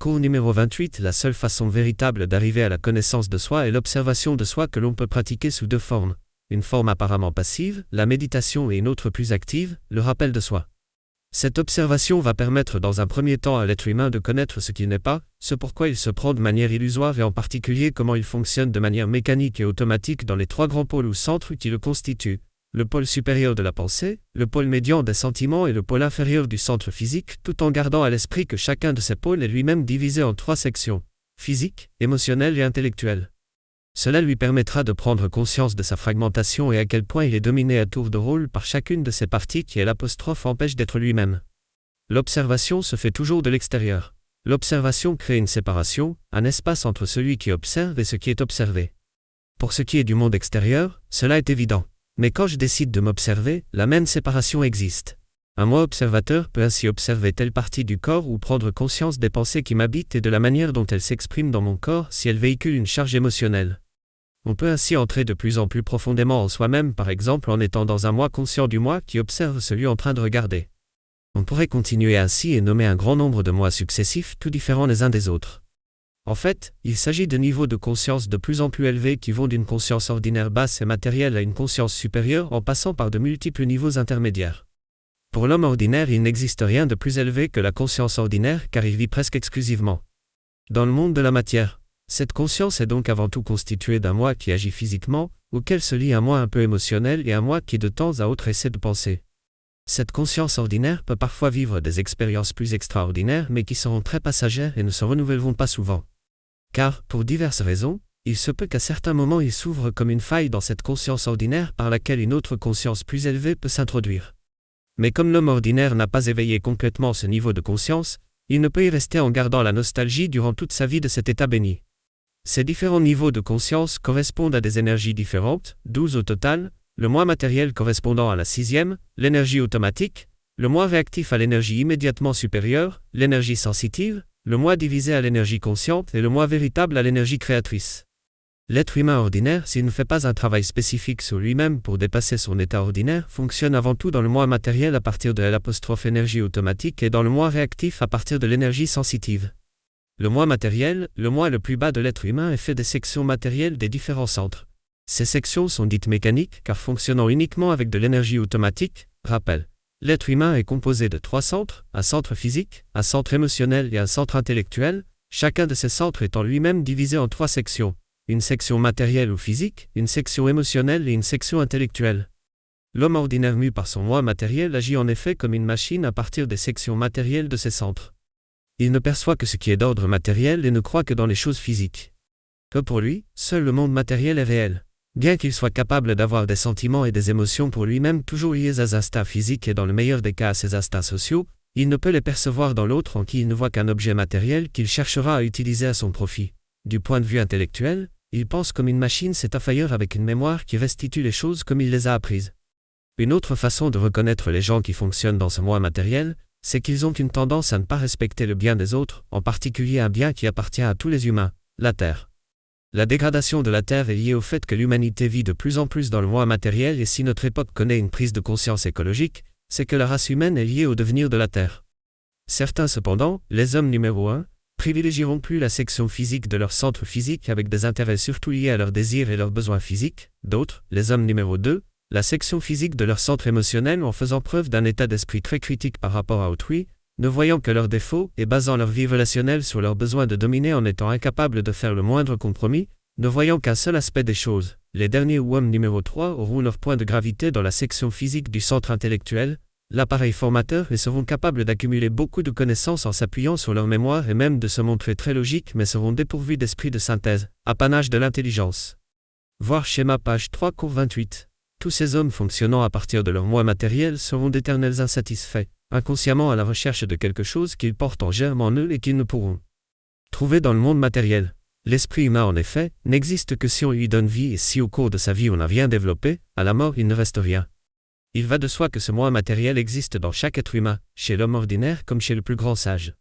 Cours numéro 28. La seule façon véritable d'arriver à la connaissance de soi est l'observation de soi que l'on peut pratiquer sous deux formes. Une forme apparemment passive, la méditation, et une autre plus active, le rappel de soi. Cette observation va permettre dans un premier temps à l'être humain de connaître ce qu'il n'est pas, ce pourquoi il se prend de manière illusoire et en particulier comment il fonctionne de manière mécanique et automatique dans les trois grands pôles ou centres qui le constituent. Le pôle supérieur de la pensée, le pôle médian des sentiments et le pôle inférieur du centre physique, tout en gardant à l'esprit que chacun de ces pôles est lui-même divisé en trois sections, physique, émotionnelle et intellectuelle. Cela lui permettra de prendre conscience de sa fragmentation et à quel point il est dominé à tour de rôle par chacune de ces parties qui l'apostrophe empêche d'être lui-même. L'observation se fait toujours de l'extérieur. L'observation crée une séparation, un espace entre celui qui observe et ce qui est observé. Pour ce qui est du monde extérieur, cela est évident. Mais quand je décide de m'observer, la même séparation existe. Un moi observateur peut ainsi observer telle partie du corps ou prendre conscience des pensées qui m'habitent et de la manière dont elles s'expriment dans mon corps si elles véhiculent une charge émotionnelle. On peut ainsi entrer de plus en plus profondément en soi-même, par exemple en étant dans un moi conscient du moi qui observe celui en train de regarder. On pourrait continuer ainsi et nommer un grand nombre de moi successifs, tout différents les uns des autres. En fait, il s'agit de niveaux de conscience de plus en plus élevés qui vont d'une conscience ordinaire basse et matérielle à une conscience supérieure en passant par de multiples niveaux intermédiaires. Pour l'homme ordinaire, il n'existe rien de plus élevé que la conscience ordinaire car il vit presque exclusivement dans le monde de la matière. Cette conscience est donc avant tout constituée d'un moi qui agit physiquement, auquel se lie un moi un peu émotionnel et un moi qui de temps à autre essaie de penser. Cette conscience ordinaire peut parfois vivre des expériences plus extraordinaires mais qui seront très passagères et ne se renouvelleront pas souvent. Car, pour diverses raisons, il se peut qu'à certains moments il s'ouvre comme une faille dans cette conscience ordinaire par laquelle une autre conscience plus élevée peut s'introduire. Mais comme l'homme ordinaire n'a pas éveillé complètement ce niveau de conscience, il ne peut y rester en gardant la nostalgie durant toute sa vie de cet état béni. Ces différents niveaux de conscience correspondent à des énergies différentes, 12 au total, le moi matériel correspondant à la 6e, l'énergie automatique, le moi réactif à l'énergie immédiatement supérieure, l'énergie sensitive, le moi divisé à l'énergie consciente et le moi véritable à l'énergie créatrice. L'être humain ordinaire, s'il ne fait pas un travail spécifique sur lui-même pour dépasser son état ordinaire, fonctionne avant tout dans le moi matériel à partir de l'apostrophe énergie automatique et dans le moi réactif à partir de l'énergie sensitive. Le moi matériel, le moi le plus bas de l'être humain, est fait des sections matérielles des différents centres. Ces sections sont dites mécaniques car fonctionnant uniquement avec de l'énergie automatique. Rappel. L'être humain est composé de trois centres, un centre physique, un centre émotionnel et un centre intellectuel, chacun de ces centres étant lui-même divisé en trois sections. Une section matérielle ou physique, une section émotionnelle et une section intellectuelle. L'homme ordinaire mu par son moi matériel agit en effet comme une machine à partir des sections matérielles de ses centres. Il ne perçoit que ce qui est d'ordre matériel et ne croit que dans les choses physiques. Que pour lui, seul le monde matériel est réel. Bien qu'il soit capable d'avoir des sentiments et des émotions pour lui-même toujours liés à ses instincts physiques et dans le meilleur des cas à ses instincts sociaux, il ne peut les percevoir dans l'autre en qui il ne voit qu'un objet matériel qu'il cherchera à utiliser à son profit. Du point de vue intellectuel, il pense comme une machine, c'est un failleur avec une mémoire qui restitue les choses comme il les a apprises. Une autre façon de reconnaître les gens qui fonctionnent dans ce moi matériel, c'est qu'ils ont une tendance à ne pas respecter le bien des autres, en particulier un bien qui appartient à tous les humains, la Terre. La dégradation de la Terre est liée au fait que l'humanité vit de plus en plus dans le moi matériel et si notre époque connaît une prise de conscience écologique, c'est que la race humaine est liée au devenir de la Terre. Certains cependant, les hommes numéro 1, privilégieront plus la section physique de leur centre physique avec des intérêts surtout liés à leurs désirs et leurs besoins physiques, d'autres, les hommes numéro 2, la section physique de leur centre émotionnel en faisant preuve d'un état d'esprit très critique par rapport à autrui, ne voyant que leurs défauts et basant leur vie relationnelle sur leur besoin de dominer en étant incapables de faire le moindre compromis, ne voyant qu'un seul aspect des choses. Les derniers ou hommes numéro 3 auront leur point de gravité dans la section physique du centre intellectuel, l'appareil formateur et seront capables d'accumuler beaucoup de connaissances en s'appuyant sur leur mémoire et même de se montrer très logiques mais seront dépourvus d'esprit de synthèse, apanage de l'intelligence. Voir schéma page 3 cours 28. Tous ces hommes fonctionnant à partir de leur moi matériel seront d'éternels insatisfaits, inconsciemment à la recherche de quelque chose qu'ils portent en germe en eux et qu'ils ne pourront trouver dans le monde matériel. L'esprit humain en effet, n'existe que si on lui donne vie et si au cours de sa vie on n'a rien développé, à la mort il ne reste rien. Il va de soi que ce moi matériel existe dans chaque être humain, chez l'homme ordinaire comme chez le plus grand sage.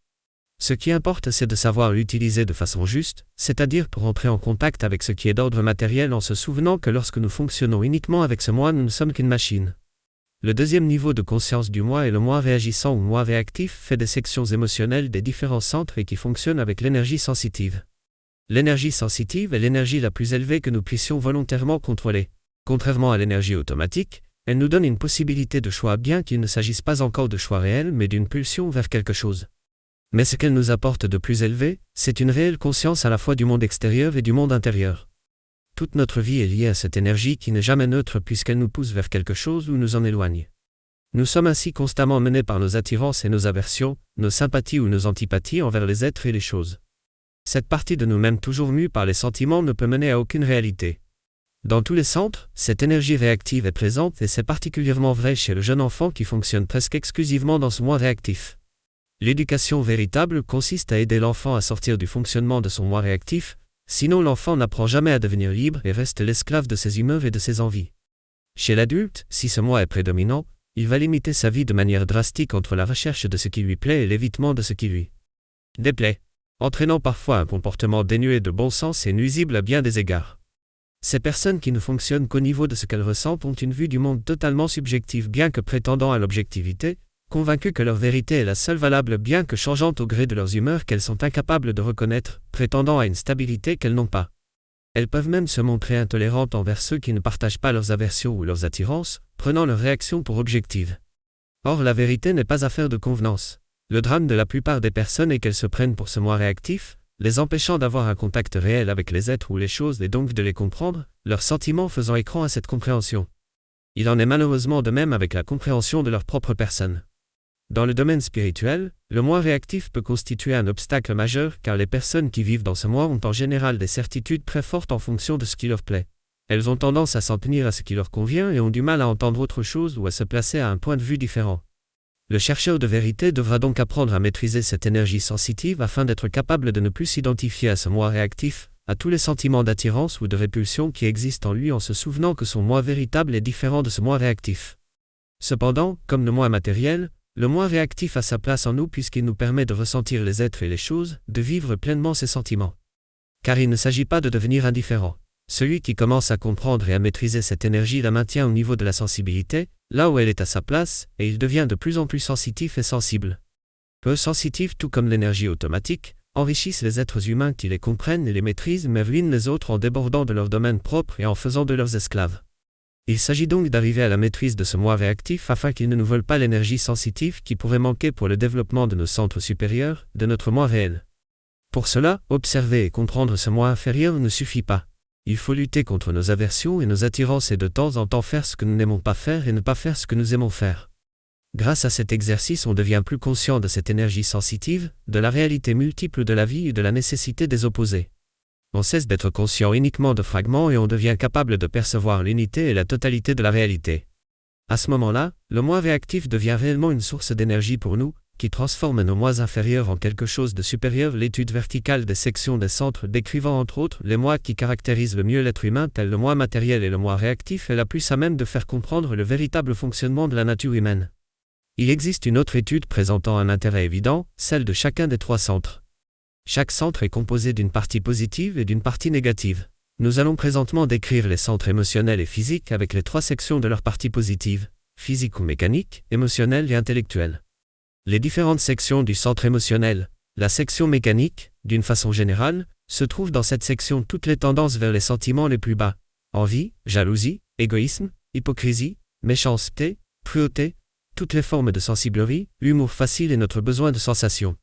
Ce qui importe, c'est de savoir l'utiliser de façon juste, c'est-à-dire pour entrer en contact avec ce qui est d'ordre matériel en se souvenant que lorsque nous fonctionnons uniquement avec ce moi, nous ne sommes qu'une machine. Le deuxième niveau de conscience du moi est le moi réagissant ou moi réactif, fait des sections émotionnelles des différents centres et qui fonctionne avec l'énergie sensitive. L'énergie sensitive est l'énergie la plus élevée que nous puissions volontairement contrôler. Contrairement à l'énergie automatique, elle nous donne une possibilité de choix bien qu'il ne s'agisse pas encore de choix réel mais d'une pulsion vers quelque chose. Mais ce qu'elle nous apporte de plus élevé, c'est une réelle conscience à la fois du monde extérieur et du monde intérieur. Toute notre vie est liée à cette énergie qui n'est jamais neutre puisqu'elle nous pousse vers quelque chose ou nous en éloigne. Nous sommes ainsi constamment menés par nos attirances et nos aversions, nos sympathies ou nos antipathies envers les êtres et les choses. Cette partie de nous-mêmes toujours mue par les sentiments ne peut mener à aucune réalité. Dans tous les centres, cette énergie réactive est présente et c'est particulièrement vrai chez le jeune enfant qui fonctionne presque exclusivement dans ce moi réactif. L'éducation véritable consiste à aider l'enfant à sortir du fonctionnement de son moi réactif, sinon l'enfant n'apprend jamais à devenir libre et reste l'esclave de ses humeurs et de ses envies. Chez l'adulte, si ce moi est prédominant, il va limiter sa vie de manière drastique entre la recherche de ce qui lui plaît et l'évitement de ce qui lui déplaît, entraînant parfois un comportement dénué de bon sens et nuisible à bien des égards. Ces personnes qui ne fonctionnent qu'au niveau de ce qu'elles ressentent ont une vue du monde totalement subjective bien que prétendant à l'objectivité, convaincues que leur vérité est la seule valable bien que changeante au gré de leurs humeurs qu'elles sont incapables de reconnaître, prétendant à une stabilité qu'elles n'ont pas. Elles peuvent même se montrer intolérantes envers ceux qui ne partagent pas leurs aversions ou leurs attirances, prenant leurs réactions pour objectives. Or la vérité n'est pas affaire de convenance. Le drame de la plupart des personnes est qu'elles se prennent pour ce moi réactif, les empêchant d'avoir un contact réel avec les êtres ou les choses et donc de les comprendre, leurs sentiments faisant écran à cette compréhension. Il en est malheureusement de même avec la compréhension de leur propre personne. Dans le domaine spirituel, le moi réactif peut constituer un obstacle majeur car les personnes qui vivent dans ce moi ont en général des certitudes très fortes en fonction de ce qui leur plaît. Elles ont tendance à s'en tenir à ce qui leur convient et ont du mal à entendre autre chose ou à se placer à un point de vue différent. Le chercheur de vérité devra donc apprendre à maîtriser cette énergie sensitive afin d'être capable de ne plus s'identifier à ce moi réactif, à tous les sentiments d'attirance ou de répulsion qui existent en lui en se souvenant que son moi véritable est différent de ce moi réactif. Cependant, comme le moi matériel, le moi réactif a sa place en nous puisqu'il nous permet de ressentir les êtres et les choses, de vivre pleinement ses sentiments. Car il ne s'agit pas de devenir indifférent. Celui qui commence à comprendre et à maîtriser cette énergie la maintient au niveau de la sensibilité, là où elle est à sa place, et il devient de plus en plus sensitif et sensible. Peu sensitifs tout comme l'énergie automatique, enrichissent les êtres humains qui les comprennent et les maîtrisent mais ruinent les autres en débordant de leur domaine propre et en faisant de leurs esclaves. Il s'agit donc d'arriver à la maîtrise de ce moi réactif afin qu'il ne nous vole pas l'énergie sensitive qui pourrait manquer pour le développement de nos centres supérieurs, de notre moi réel. Pour cela, observer et comprendre ce moi inférieur ne suffit pas. Il faut lutter contre nos aversions et nos attirances et de temps en temps faire ce que nous n'aimons pas faire et ne pas faire ce que nous aimons faire. Grâce à cet exercice, on devient plus conscient de cette énergie sensitive, de la réalité multiple de la vie et de la nécessité des opposés. On cesse d'être conscient uniquement de fragments et on devient capable de percevoir l'unité et la totalité de la réalité. À ce moment-là, le moi réactif devient réellement une source d'énergie pour nous, qui transforme nos moi inférieurs en quelque chose de supérieur. L'étude verticale des sections des centres décrivant entre autres les moi qui caractérisent le mieux l'être humain tels le moi matériel et le moi réactif est la plus à même de faire comprendre le véritable fonctionnement de la nature humaine. Il existe une autre étude présentant un intérêt évident, celle de chacun des trois centres. Chaque centre est composé d'une partie positive et d'une partie négative. Nous allons présentement décrire les centres émotionnels et physiques avec les trois sections de leur partie positive, physique ou mécanique, émotionnelle et intellectuelle. Les différentes sections du centre émotionnel, la section mécanique, d'une façon générale, se trouvent dans cette section toutes les tendances vers les sentiments les plus bas, envie, jalousie, égoïsme, hypocrisie, méchanceté, cruauté, toutes les formes de sensiblerie, humour facile et notre besoin de sensation.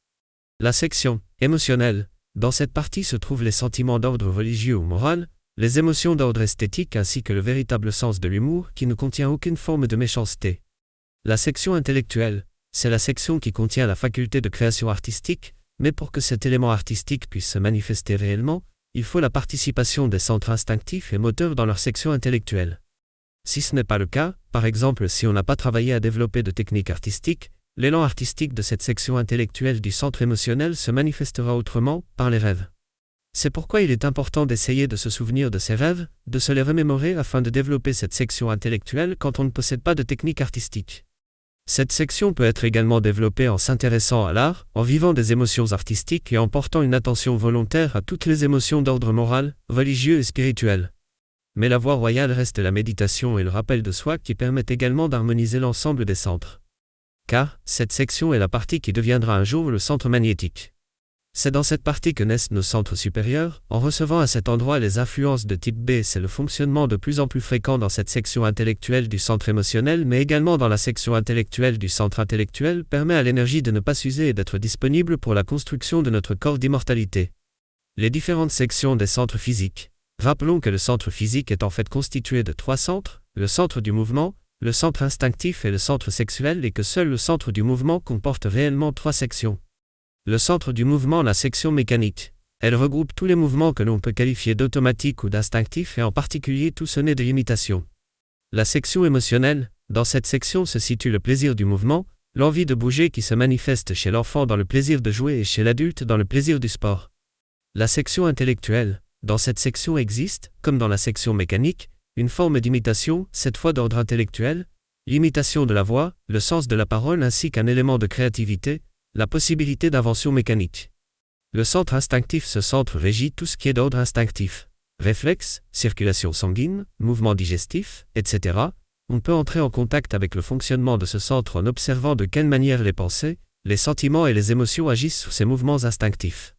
La section émotionnelle, dans cette partie se trouvent les sentiments d'ordre religieux ou moral, les émotions d'ordre esthétique ainsi que le véritable sens de l'humour qui ne contient aucune forme de méchanceté. La section intellectuelle, c'est la section qui contient la faculté de création artistique, mais pour que cet élément artistique puisse se manifester réellement, il faut la participation des centres instinctifs et moteurs dans leur section intellectuelle. Si ce n'est pas le cas, par exemple si on n'a pas travaillé à développer de techniques artistiques, l'élan artistique de cette section intellectuelle du centre émotionnel se manifestera autrement, par les rêves. C'est pourquoi il est important d'essayer de se souvenir de ces rêves, de se les remémorer afin de développer cette section intellectuelle quand on ne possède pas de technique artistique. Cette section peut être également développée en s'intéressant à l'art, en vivant des émotions artistiques et en portant une attention volontaire à toutes les émotions d'ordre moral, religieux et spirituel. Mais la voie royale reste la méditation et le rappel de soi qui permettent également d'harmoniser l'ensemble des centres. Car, cette section est la partie qui deviendra un jour le centre magnétique. C'est dans cette partie que naissent nos centres supérieurs, en recevant à cet endroit les influences de type B. C'est le fonctionnement de plus en plus fréquent dans cette section intellectuelle du centre émotionnel, mais également dans la section intellectuelle du centre intellectuel, permet à l'énergie de ne pas s'user et d'être disponible pour la construction de notre corps d'immortalité. Les différentes sections des centres physiques. Rappelons que le centre physique est en fait constitué de 3 centres, le centre du mouvement, le centre instinctif et le centre sexuel, et que seul le centre du mouvement comporte réellement 3 sections. Le centre du mouvement, la section mécanique. Elle regroupe tous les mouvements que l'on peut qualifier d'automatiques ou d'instinctifs et en particulier tout ce n'est de l'imitation. La section émotionnelle, dans cette section se situe le plaisir du mouvement, l'envie de bouger qui se manifeste chez l'enfant dans le plaisir de jouer et chez l'adulte dans le plaisir du sport. La section intellectuelle, dans cette section existe, comme dans la section mécanique, une forme d'imitation, cette fois d'ordre intellectuel, l'imitation de la voix, le sens de la parole ainsi qu'un élément de créativité, la possibilité d'invention mécanique. Le centre instinctif, ce centre régit tout ce qui est d'ordre instinctif. Réflexe, circulation sanguine, mouvement digestif, etc. On peut entrer en contact avec le fonctionnement de ce centre en observant de quelle manière les pensées, les sentiments et les émotions agissent sur ces mouvements instinctifs.